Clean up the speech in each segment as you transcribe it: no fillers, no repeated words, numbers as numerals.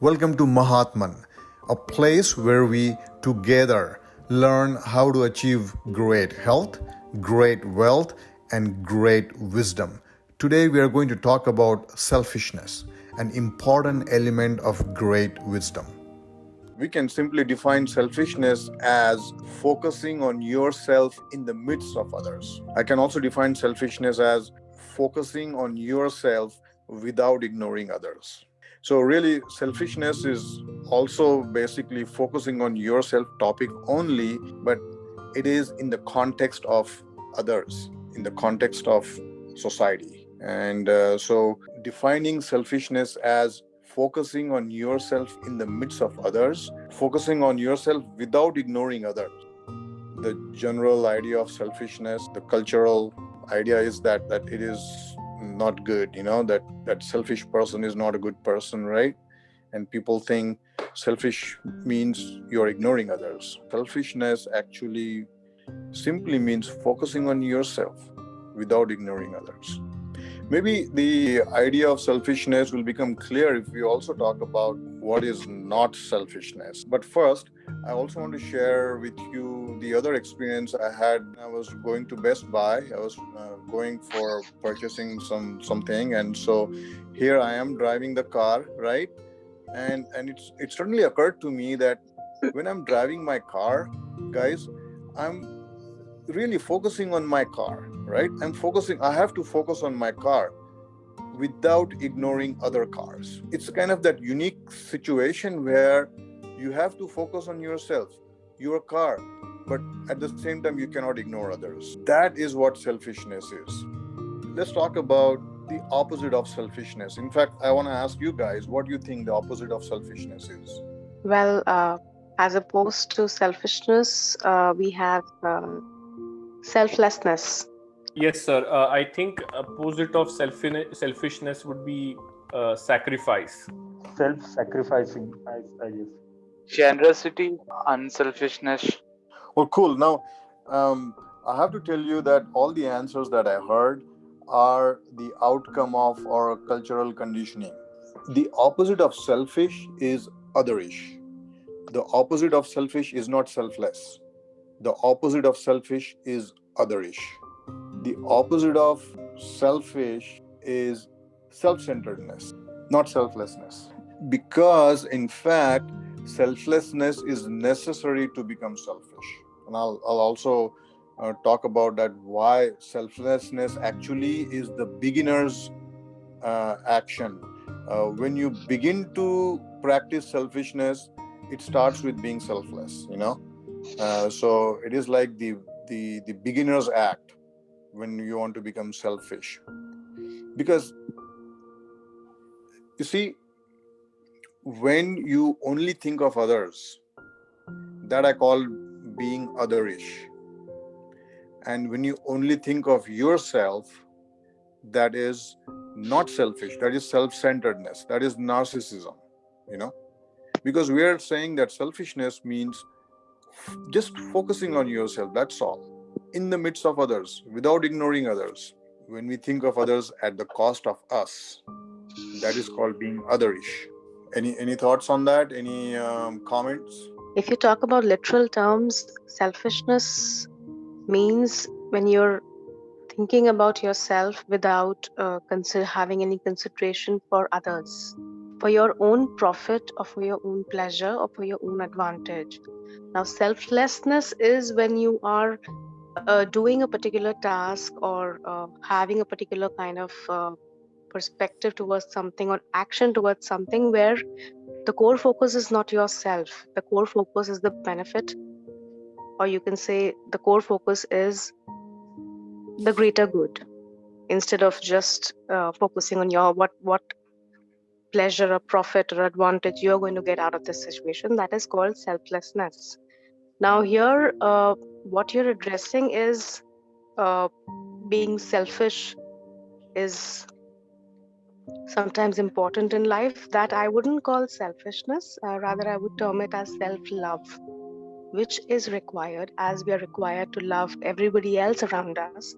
Welcome to Mahatman, a place where we together learn how to achieve great health, great wealth, and great wisdom. Today we are going to talk about selfishness, an important element of great wisdom. We can simply define selfishness as focusing on yourself in the midst of others. I can also define selfishness as focusing on yourself without ignoring others. So, really, selfishness is also basically focusing on yourself topic only, but it is in the context of others, in the context of society. And so, defining selfishness as focusing on yourself in the midst of others, focusing on yourself without ignoring others. The general idea of selfishness, the cultural idea is that it is not good, that selfish person is not a good person, right? And people think selfish means you're ignoring others. Selfishness actually simply means focusing on yourself without ignoring others. Maybe the idea of selfishness will become clear if we also talk about what is not selfishness. But first, I also want to share with you the other experience I had. I was going to Best Buy. I was going for purchasing something, and so here I am driving the car, right? And it suddenly occurred to me that when I'm driving my car, guys, I'm really focusing on my car, right? I have to focus on my car without ignoring other cars. It's kind of that unique situation where you have to focus on yourself, your car, but at the same time, you cannot ignore others. That is what selfishness is. Let's talk about the opposite of selfishness. In fact, I want to ask you guys, what do you think the opposite of selfishness is? Well, as opposed to selfishness, we have selflessness. Yes, sir. I think opposite of selfishness would be sacrifice. Self-sacrificing, I guess. Generosity, unselfishness. Well, cool. Now, I have to tell you that all the answers that I heard are the outcome of our cultural conditioning. The opposite of selfish is otherish. The opposite of selfish is not selfless. The opposite of selfish is otherish. The opposite of selfish is self-centeredness, not selflessness. Because, in fact, selflessness is necessary to become selfish. And I'll also talk about that, why selflessness actually is the beginner's action. When you begin to practice selfishness, it starts with being selfless, so it is like the beginner's act when you want to become selfish. Because you see, when you only think of others, that I call being otherish. And when you only think of yourself, that is not selfish, that is self-centeredness, that is narcissism, because we are saying that selfishness means just focusing on yourself, that's all, in the midst of others, without ignoring others. When we think of others at the cost of us, that is called being otherish. Any thoughts on that? Any comments? If you talk about literal terms, selfishness means when you're thinking about yourself without having any consideration for others, for your own profit or for your own pleasure or for your own advantage. Now, selflessness is when you are doing a particular task or having a particular kind of perspective towards something or action towards something where the core focus is not yourself. The core focus is the benefit, or you can say the core focus is the greater good, instead of just focusing on your what pleasure or profit or advantage you're going to get out of this situation. That is called selflessness. Now here, what you're addressing is being selfish is sometimes important in life. That I wouldn't call selfishness, rather I would term it as self-love, which is required, as we are required to love everybody else around us.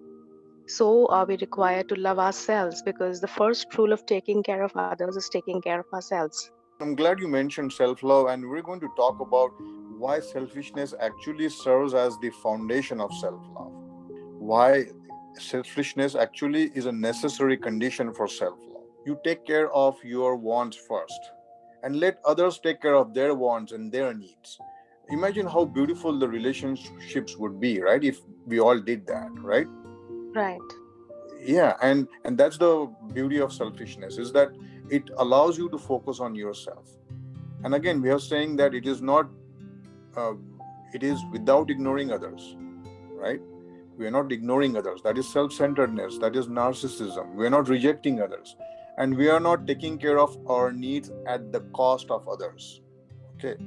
So are we required to love ourselves, because the first rule of taking care of others is taking care of ourselves. I'm glad you mentioned self-love, and we're going to talk about why selfishness actually serves as the foundation of self-love. Why selfishness actually is a necessary condition for self-love. You take care of your wants first and let others take care of their wants and their needs. Imagine how beautiful the relationships would be, right? If we all did that, right? Right. Yeah, and that's the beauty of selfishness, is that it allows you to focus on yourself. And again, we are saying that it is not uh, it is without ignoring others, right? We are not ignoring others. That is self-centeredness, that is narcissism. We are not rejecting others, and we are not taking care of our needs at the cost of others. Okay,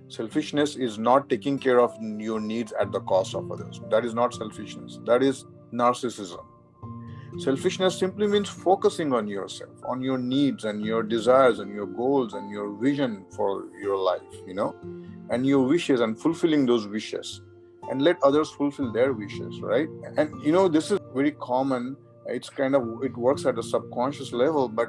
selfishness is not taking care of your needs at the cost of others. That is not selfishness, that is narcissism. Selfishness simply means focusing on yourself, on your needs and your desires and your goals and your vision for your life, and your wishes, and fulfilling those wishes, and let others fulfill their wishes, right? And this is very common. It works at a subconscious level, but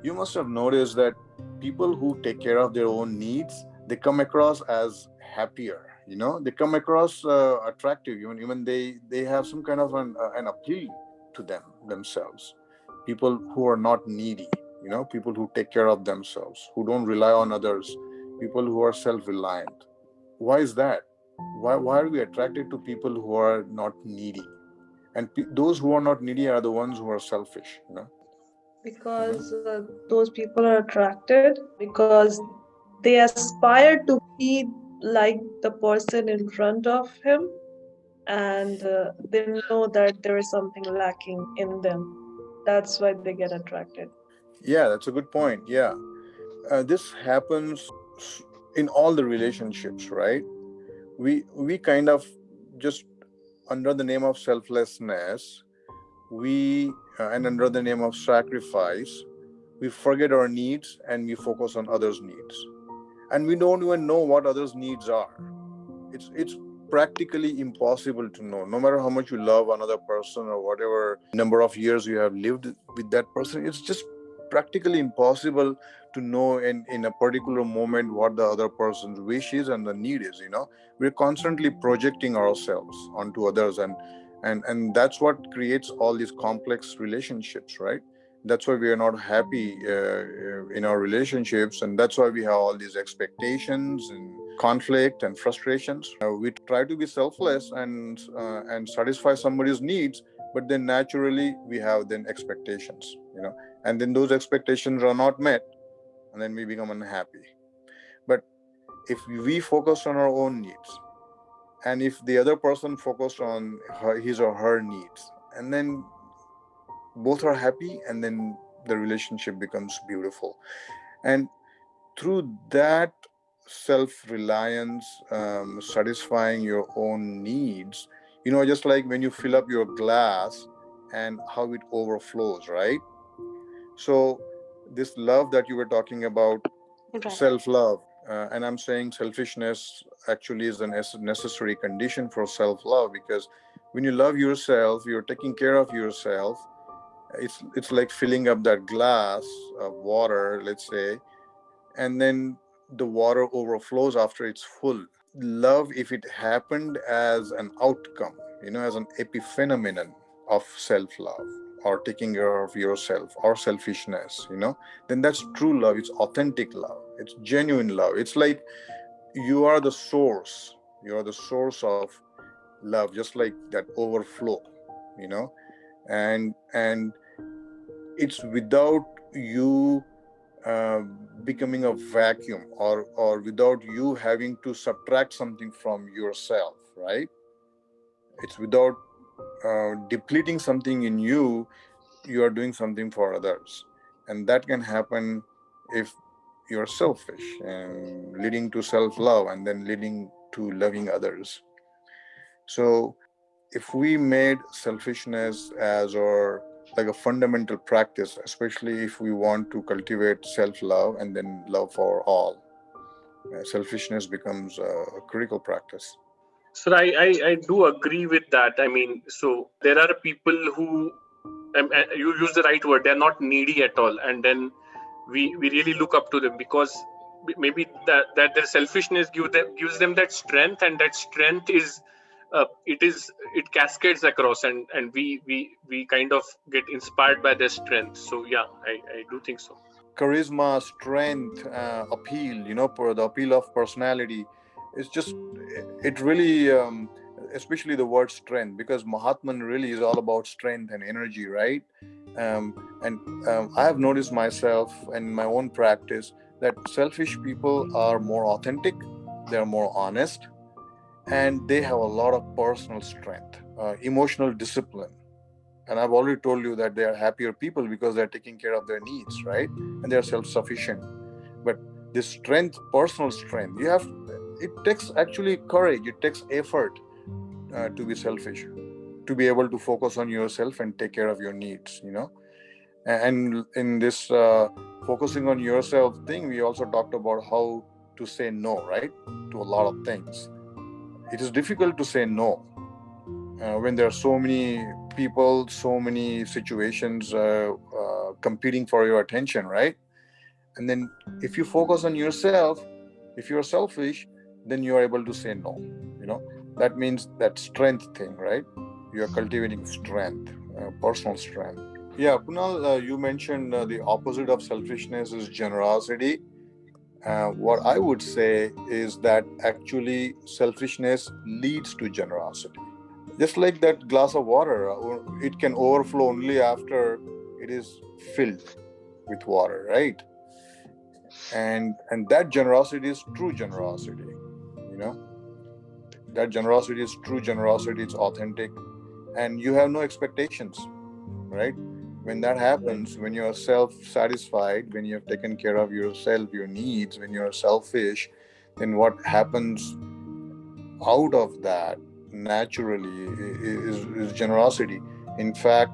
you must have noticed that people who take care of their own needs, they come across as happier. They come across attractive. Even they have some kind of an appeal to themselves. People who are not needy, people who take care of themselves, who don't rely on others, people who are self-reliant. Why is that? Why are we attracted to people who are not needy? And those who are not needy are the ones who are selfish. Because those people are attracted because they aspire to be like the person in front of him, and they know that there is something lacking in them. That's why they get attracted. Yeah, that's a good point. Yeah, this happens in all the relationships, right? We kind of just, under the name of selflessness, and under the name of sacrifice, we forget our needs and we focus on others' needs, and we don't even know what others' needs are. It's practically impossible to know, no matter how much you love another person or whatever number of years you have lived with that person. It's just practically impossible to know in a particular moment what the other person's wish is and the need is. We're constantly projecting ourselves onto others, and that's what creates all these complex relationships, right? That's why we are not happy in our relationships, and that's why we have all these expectations and conflict and frustrations. We try to be selfless and satisfy somebody's needs, but then naturally we have then expectations, and then those expectations are not met, and then we become unhappy. But if we focus on our own needs, and if the other person focused on his or her needs, and then both are happy, and then the relationship becomes beautiful. And through that self-reliance, satisfying your own needs, just like when you fill up your glass and how it overflows, right? So this love that you were talking about, Right. self-love, and I'm saying selfishness actually is a necessary condition for self-love, because when you love yourself, you're taking care of yourself. It's like filling up that glass of water, let's say, and then the water overflows after it's full. Love, if it happened as an outcome, as an epiphenomenon of self-love, or taking care of yourself, or selfishness, then that's true love. It's authentic love, it's genuine love. It's like you are the source of love, just like that overflow, and it's without you uh, becoming a vacuum, or without you having to subtract something from yourself, right? It's without depleting something in you. You are doing something for others, and that can happen if you're selfish, and leading to self-love, and then leading to loving others. So if we made selfishness as our, like, a fundamental practice, especially if we want to cultivate self-love and then love for all, selfishness becomes a critical practice. So I do agree with that. I mean, so there are people who, you use the right word, they're not needy at all. And then we really look up to them, because maybe that their selfishness gives them that strength, and that strength is it cascades across, and we kind of get inspired by their strength. So yeah, I do think so. Charisma, strength, appeal, for the appeal of personality. It's just, it really, especially the word strength, because Mahatman really is all about strength and energy, right? And I have noticed myself in my own practice that selfish people are more authentic, they're more honest, and they have a lot of personal strength, emotional discipline. And I've already told you that they are happier people because they're taking care of their needs, right? And they're self-sufficient. But this strength, personal strength, it takes actually courage, it takes effort to be selfish, to be able to focus on yourself and take care of your needs, And in this focusing on yourself thing, we also talked about how to say no, right? To a lot of things. It is difficult to say no when there are so many people, so many situations competing for your attention, right? And then if you focus on yourself, if you're selfish, then you are able to say no. That means that strength thing, right? You are cultivating strength, personal strength. Yeah, Kunal, you mentioned the opposite of selfishness is generosity. What I would say is that actually selfishness leads to generosity. Just like that glass of water, it can overflow only after it is filled with water, right? And that generosity is true generosity. You know, that generosity is true generosity. It's authentic, and you have no expectations, right? When that happens, when you're self-satisfied, when you've taken care of yourself, your needs, when you're selfish, then what happens out of that naturally is generosity. In fact,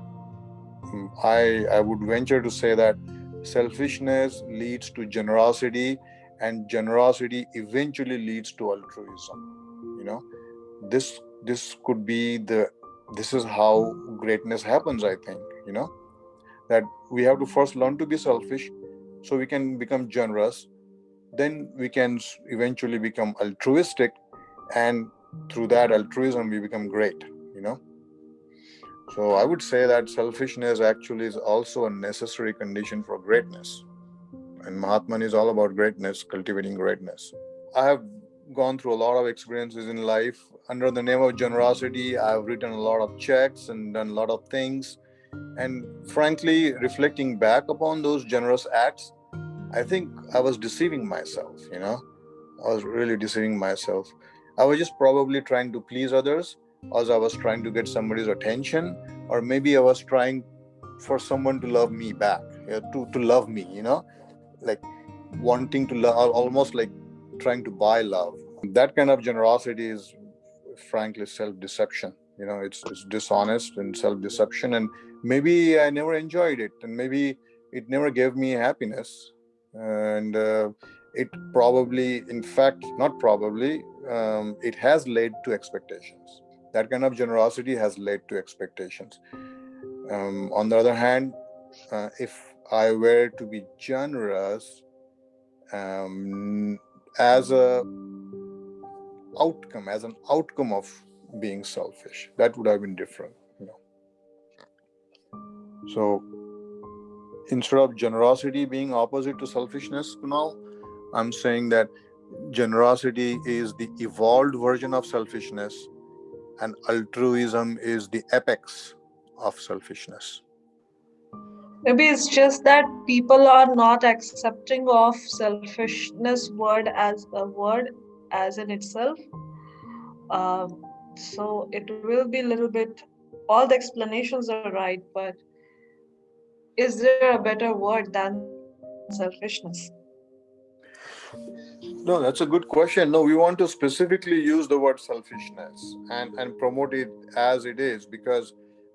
I would venture to say that selfishness leads to generosity, and generosity eventually leads to altruism. This could be this is how greatness happens. I think that we have to first learn to be selfish, so we can become generous. Then we can eventually become altruistic, and through that altruism we become great. So I would say that selfishness actually is also a necessary condition for greatness. And Mahatman is all about greatness, cultivating greatness. I have gone through a lot of experiences in life. Under the name of generosity, I've written a lot of checks and done a lot of things. And frankly, reflecting back upon those generous acts, I think I was deceiving myself, I was really deceiving myself. I was just probably trying to please others, or I was trying to get somebody's attention, or maybe I was trying for someone to love me back, to love me, like wanting to love, almost like trying to buy love. That kind of generosity is frankly self-deception. It's dishonest and self-deception, and maybe I never enjoyed it, and maybe it never gave me happiness. And it probably, in fact, not probably, it has led to expectations. That kind of generosity has led to expectations. On the other hand, if I were to be generous as an outcome of being selfish, that would have been different. So instead of generosity being opposite to selfishness, Kunal, I'm saying that generosity is the evolved version of selfishness, and altruism is the apex of selfishness. Maybe it's just that people are not accepting of selfishness word as in itself. So it will be a little bit. All the explanations are right, but is there a better word than selfishness? No, that's a good question. No, we want to specifically use the word selfishness and promote it as it is, because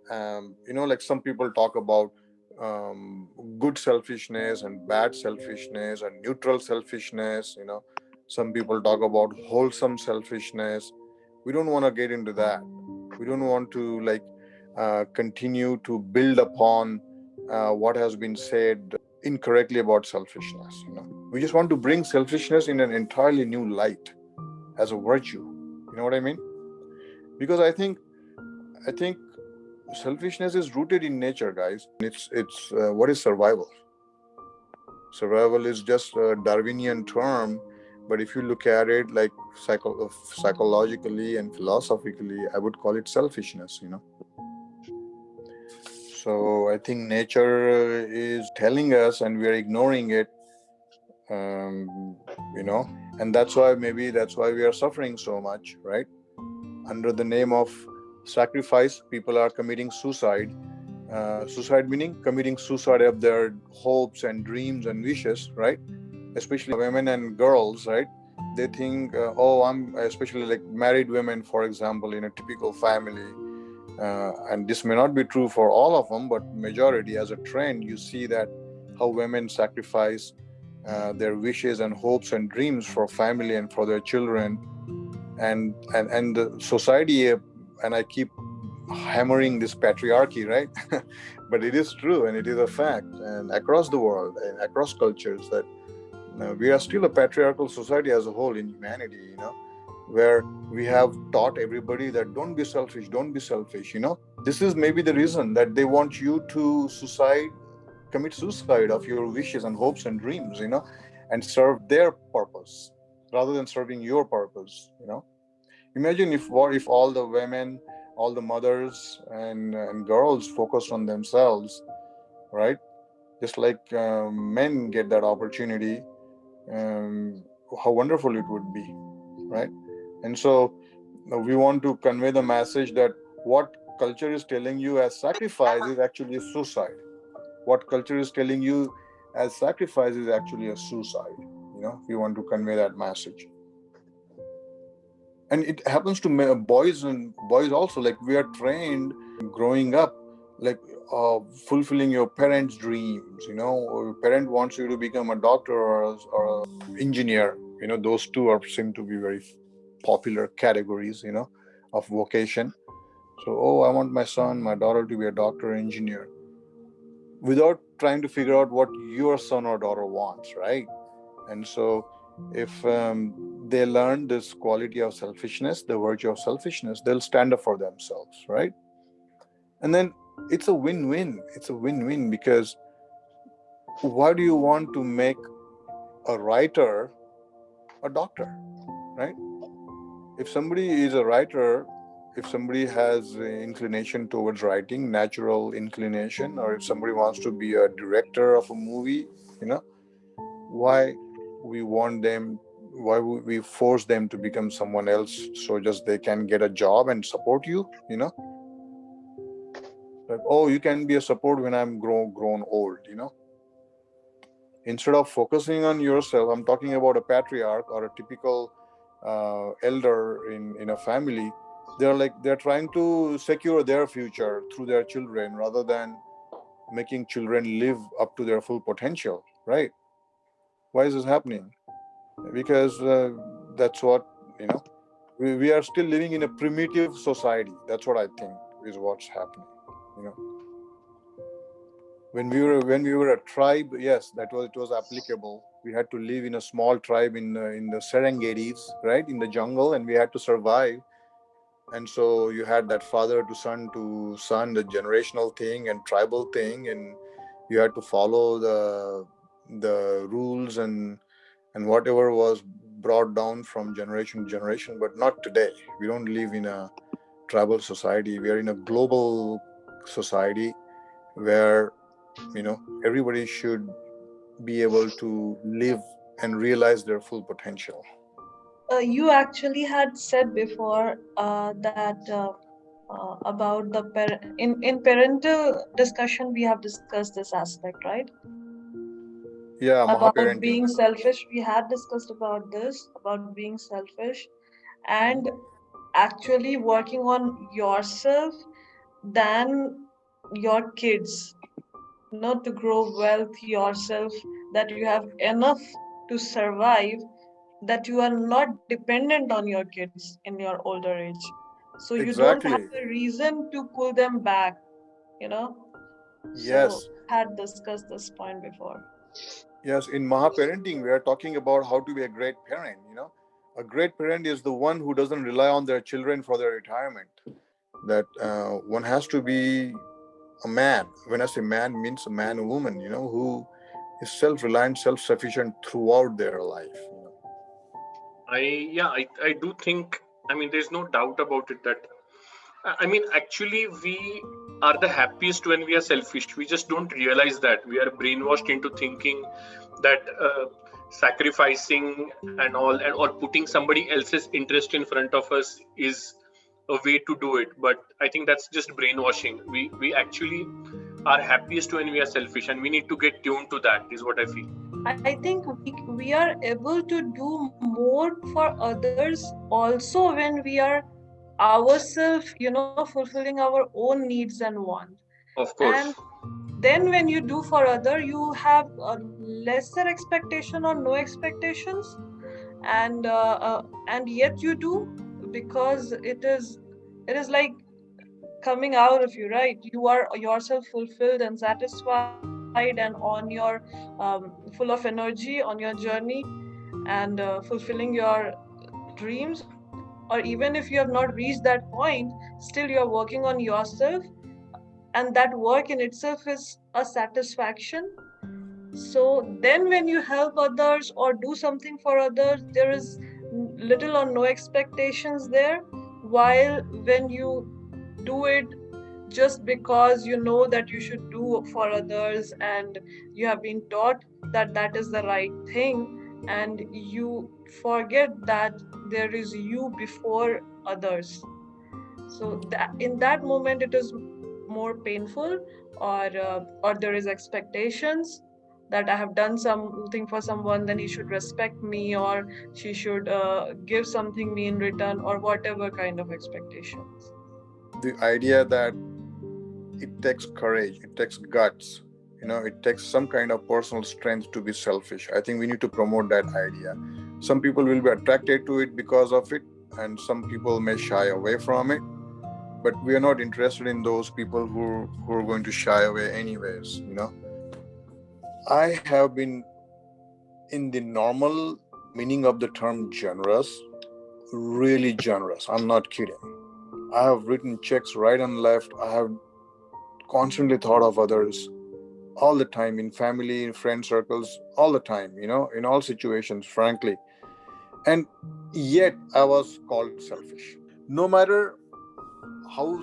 like some people talk about good selfishness and bad selfishness and neutral selfishness. Some people talk about wholesome selfishness. We don't want to get into that. We don't want to continue to build upon what has been said. incorrectly about selfishness. We just want to bring selfishness in an entirely new light as a virtue. You know what I mean? Because I think selfishness is rooted in nature, guys. It's what is survival? Survival is just a Darwinian term, but if you look at it like psychologically and philosophically, I would call it selfishness. So I think nature is telling us, and we are ignoring it. um, and that's why we are suffering so much, right? Under the name of sacrifice, people are committing suicide. Suicide meaning committing suicide of their hopes and dreams and wishes, right? Especially women and girls, right? They think, I'm especially like married women, for example, in a typical family. And this may not be true for all of them, but majority, as a trend, you see that how women sacrifice their wishes and hopes and dreams for family and for their children, and the society. And I keep hammering this patriarchy, right? But it is true, and it is a fact, and across the world and across cultures, that we are still a patriarchal society as a whole in humanity, where we have taught everybody that don't be selfish, don't be selfish. This is maybe the reason that they want you to commit suicide of your wishes and hopes and dreams, and serve their purpose rather than serving your purpose. Imagine if all the women, all the mothers and girls focused on themselves, right? Just like men get that opportunity, how wonderful it would be, right? And so we want to convey the message that what culture is telling you as sacrifice is actually a suicide. What culture is telling you as sacrifice is actually a suicide. We want to convey that message. And it happens to boys also. Like, we are trained growing up, like fulfilling your parents' dreams. Or your parent wants you to become a doctor or a engineer. Those two seem to be very popular categories, of vocation. So, I want my son, my daughter to be a doctor or engineer, without trying to figure out what your son or daughter wants, right? And so if they learn this quality of selfishness, the virtue of selfishness, they'll stand up for themselves, right? And then it's a win-win. It's a win-win, because why do you want to make a writer a doctor, right? If somebody is a writer, if somebody has inclination towards writing, natural inclination, or if somebody wants to be a director of a movie, why would we force them to become someone else so just they can get a job and support you? Like, you can be a support when I'm grown old. Instead of focusing on yourself, I'm talking about a patriarch or a typical elder in a family. They're trying to secure their future through their children rather than making children live up to their full potential, right? Why is this happening? Because that's what, we are still living in a primitive society. That's what I think is what's happening. When we were a tribe, yes, it was applicable. We had to live in a small tribe in the Serengetis, right, in the jungle, and we had to survive. And so you had that father to son, the generational thing and tribal thing, and you had to follow the rules and whatever was brought down from generation to generation. But not today. We don't live in a tribal society. We are in a global society where everybody should be able to live and realize their full potential. You actually had said before that about in parental discussion we have discussed this aspect, right? Yeah, About Mahaparenting. being selfish, we had discussed about this, about being selfish and actually working on yourself than your kids, not to grow wealth yourself, that you have enough to survive, that you are not dependent on your kids in your older age, so you don't have Exactly. a reason to pull them back, you know. So Yes. had discussed this point before. Yes, in Mahaparenting, we are talking about how to be a great parent. A great parent is the one who doesn't rely on their children for their retirement. That one has to be a man. When I say man, means a man or woman, who is self-reliant, self-sufficient throughout their life. I do think, I mean, there's no doubt about it that, I mean, actually, we are the happiest when we are selfish. We just don't realize that. We are brainwashed into thinking that sacrificing and all, or putting somebody else's interest in front of us is a way to do it. But I think that's just brainwashing. We actually are happiest when we are selfish, and we need to get tuned to that, is what I feel. I think we are able to do more for others also when we are ourselves, fulfilling our own needs and wants. Of And course. then when you do for other, you have a lesser expectation or no expectations, and yet you do, because it is like coming out of you, right? You are yourself fulfilled and satisfied and on your full of energy on your journey, and fulfilling your dreams. Or even if you have not reached that point, still you are working on yourself, and that work in itself is a satisfaction. So then when you help others or do something for others, there is little or no expectations there. While when you do it just because you know that you should do for others, and you have been taught that that is the right thing, and you forget that there is you before others. So that in that moment it is more painful, or there is expectations that I have done something for someone, then he should respect me, or she should give something me in return, or whatever kind of expectations. The idea that it takes courage, it takes guts, it takes some kind of personal strength to be selfish. I think we need to promote that idea. Some people will be attracted to it because of it, and some people may shy away from it. But we are not interested in those people who are going to shy away anyways. I have been in the normal meaning of the term generous, really generous. I'm not kidding. I have written checks right and left. I have constantly thought of others all the time, in family, in friend circles, all the time, in all situations, frankly. And yet I was called selfish. No matter how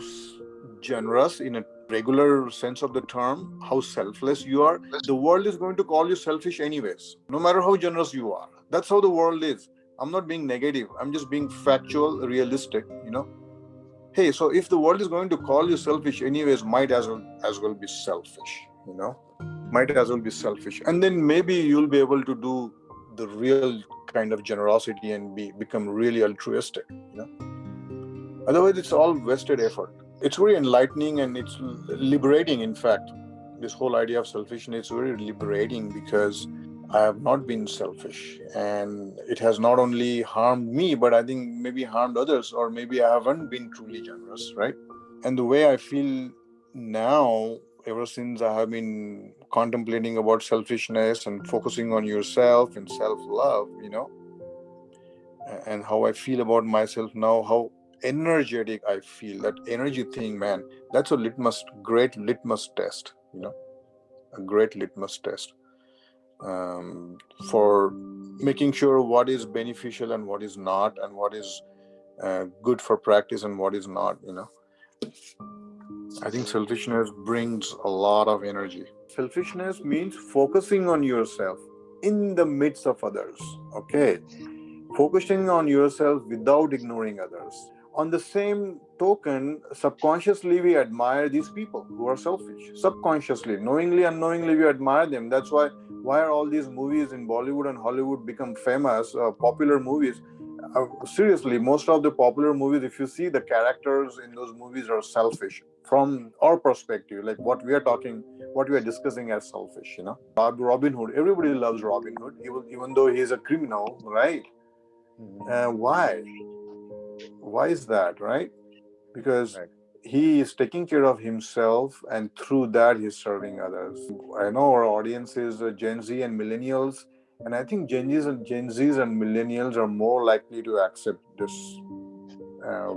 generous in a regular sense of the term, how selfless you are, the world is going to call you selfish anyways, no matter how generous you are. That's how the world is. I'm not being negative, I'm just being factual, realistic. Hey, so if the world is going to call you selfish anyways, might as well be selfish. Might as well be selfish, and then maybe you'll be able to do the real kind of generosity and become really altruistic. Otherwise it's all wasted effort. It's very enlightening and it's liberating. In fact, this whole idea of selfishness is very liberating, because I have not been selfish, and it has not only harmed me, but I think maybe harmed others, or maybe I haven't been truly generous, right? And the way I feel now, ever since I have been contemplating about selfishness and focusing on yourself and self-love, and how I feel about myself now, how energetic I feel, that energy thing, man, that's a great litmus test, a great litmus test for making sure what is beneficial and what is not, and what is good for practice and what is not. I think selfishness brings a lot of energy. Selfishness means focusing on yourself in the midst of others. Okay. Focusing on yourself without ignoring others. On the same token, subconsciously we admire these people who are selfish. Subconsciously, knowingly, unknowingly, we admire them. That's why are all these movies in Bollywood and Hollywood become famous, popular movies? Seriously, most of the popular movies, if you see, the characters in those movies are selfish from our perspective, like what we are discussing as selfish. Robin Hood, everybody loves Robin Hood, even though he is a criminal, right? Why is that, right? Because he is taking care of himself, and through that he's serving others. I know our audience is Gen Z and millennials, and I think Gen Z's and millennials are more likely to accept this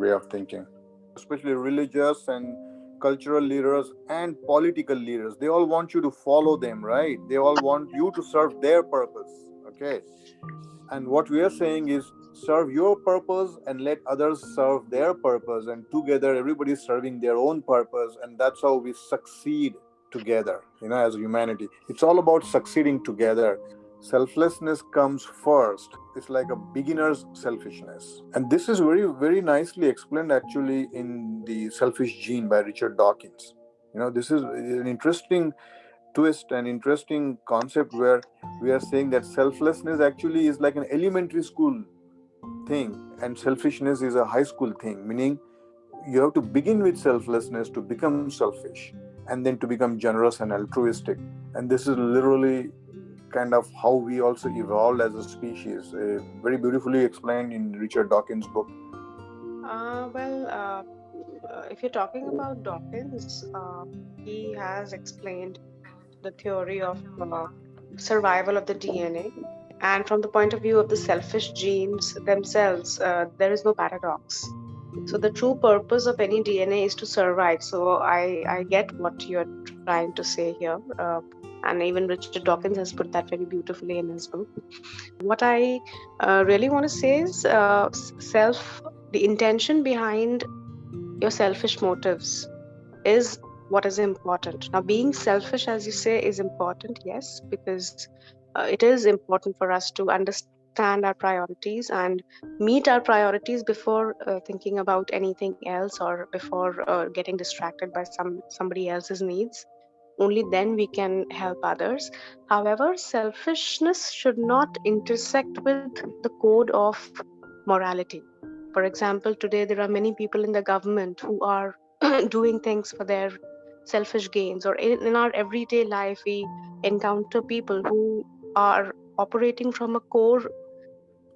way of thinking, especially religious and cultural leaders and political leaders. They all want you to follow them, right? They all want you to serve their purpose. Okay. And what we are saying is serve your purpose and let others serve their purpose. And together, everybody's serving their own purpose. And that's how we succeed together, as humanity. It's all about succeeding together. Selflessness comes first. It's like a beginner's selfishness. And this is very, very nicely explained actually in The Selfish Gene by Richard Dawkins. This is an interesting twist and interesting concept where we are saying that selflessness actually is like an elementary school thing and selfishness is a high school thing, meaning you have to begin with selflessness to become selfish and then to become generous and altruistic. And this is literally kind of how we also evolved as a species, very beautifully explained in Richard Dawkins' book. If you're talking about Dawkins, he has explained the theory of survival of the DNA. And from the point of view of the selfish genes themselves, there is no paradox. So the true purpose of any DNA is to survive. So I get what you're trying to say here. And even Richard Dawkins has put that very beautifully in his book. What I really want to say is the intention behind your selfish motives is what is important. Now, being selfish, as you say, is important, yes, because it is important for us to understand our priorities and meet our priorities before thinking about anything else or before getting distracted by somebody else's needs. Only then we can help others. However, selfishness should not intersect with the code of morality. For example, today there are many people in the government who are doing things for their selfish gains, or in our everyday life, we encounter people who are operating from a core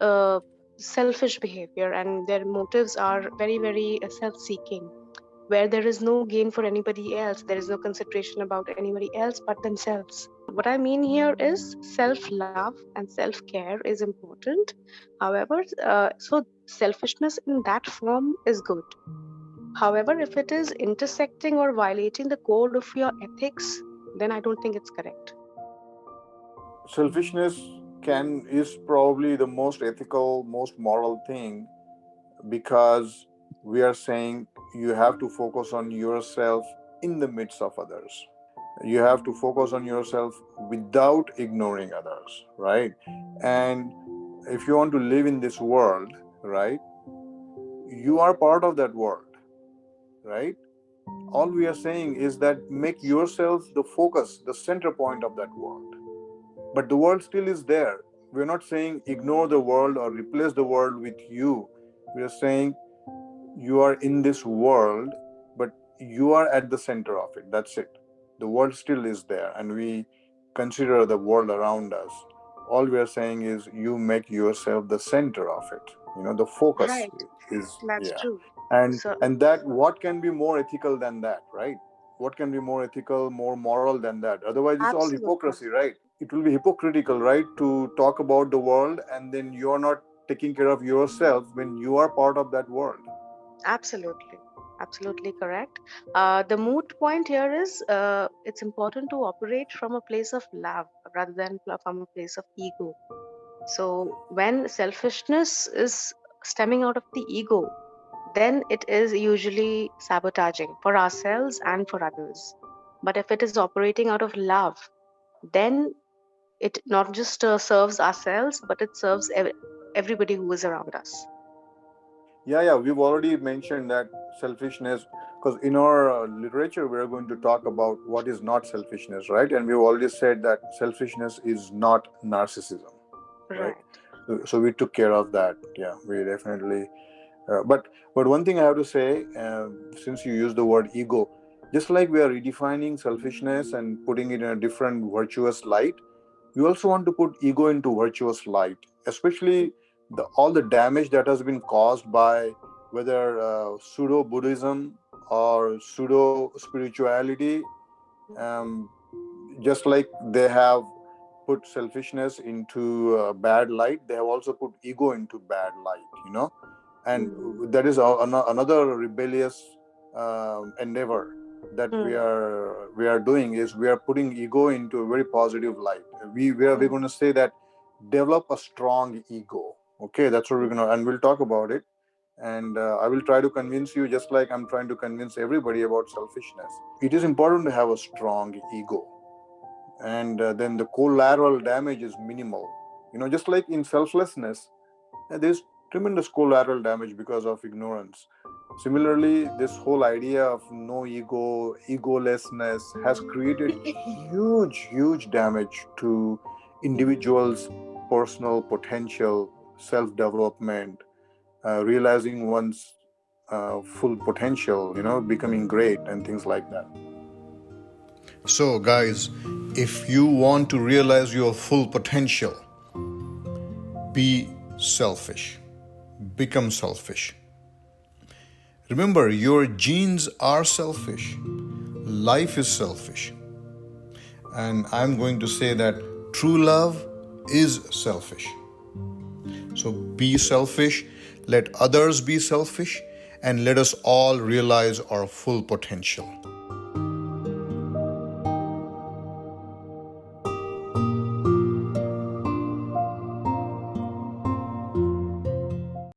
uh, selfish behavior, and their motives are very, very self seeking, where there is no gain for anybody else, there is no consideration about anybody else but themselves. What I mean here is self love and self care is important. However, so selfishness in that form is good. However, if it is intersecting or violating the code of your ethics, then I don't think it's correct. Selfishness is probably the most ethical, most moral thing, because we are saying you have to focus on yourself in the midst of others. You have to focus on yourself without ignoring others, right? And if you want to live in this world, right, you are part of that world, right? All we are saying is that make yourself the focus, the center point of that world. But the world still is there. We're not saying ignore the world or replace the world with you. We are saying you are in this world, but you are at the center of it. That's it. The world still is there, and we consider the world around us. All we are saying is you make yourself the center of it. The focus Right, is, that's yeah. true. And So, and that, what can be more ethical than that, right? What can be more ethical, more moral than that? Otherwise, it's all absolutely, hypocrisy, right? It will be hypocritical, right, to talk about the world and then you're not taking care of yourself when you are part of that world. absolutely, absolutely correct. The moot point here is it's important to operate from a place of love rather than from a place of ego. So, when selfishness is stemming out of the ego, then it is usually sabotaging for ourselves and for others. But if it is operating out of love, then it not just serves ourselves, but it serves everybody who is around us. Yeah, we've already mentioned that selfishness, because in our literature, we're going to talk about what is not selfishness, right? And we've already said that selfishness is not narcissism, right? Right. So we took care of that. Yeah, we definitely. But one thing I have to say, since you use the word ego, just like we are redefining selfishness and putting it in a different virtuous light, we also want to put ego into virtuous light, especially all the damage that has been caused by whether pseudo Buddhism or pseudo spirituality, just like they have put selfishness into bad light, they have also put ego into bad light, and that is another rebellious endeavor that we are doing, is we are putting ego into a very positive light. We're going to say that develop a strong ego. Okay, that's what we're going to, and we'll talk about it. And I will try to convince you, just like I'm trying to convince everybody about selfishness. It is important to have a strong ego, and then the collateral damage is minimal. Just like in selflessness, there's tremendous collateral damage because of ignorance. Similarly, this whole idea of no ego, egolessness has created huge damage to individuals' personal potential, self-development, realizing one's full potential, becoming great and things like that. So guys, if you want to realize your full potential, be selfish. Become selfish. Remember, your genes are selfish. Life is selfish. And I'm going to say that true love is selfish. So be selfish, let others be selfish, and let us all realize our full potential.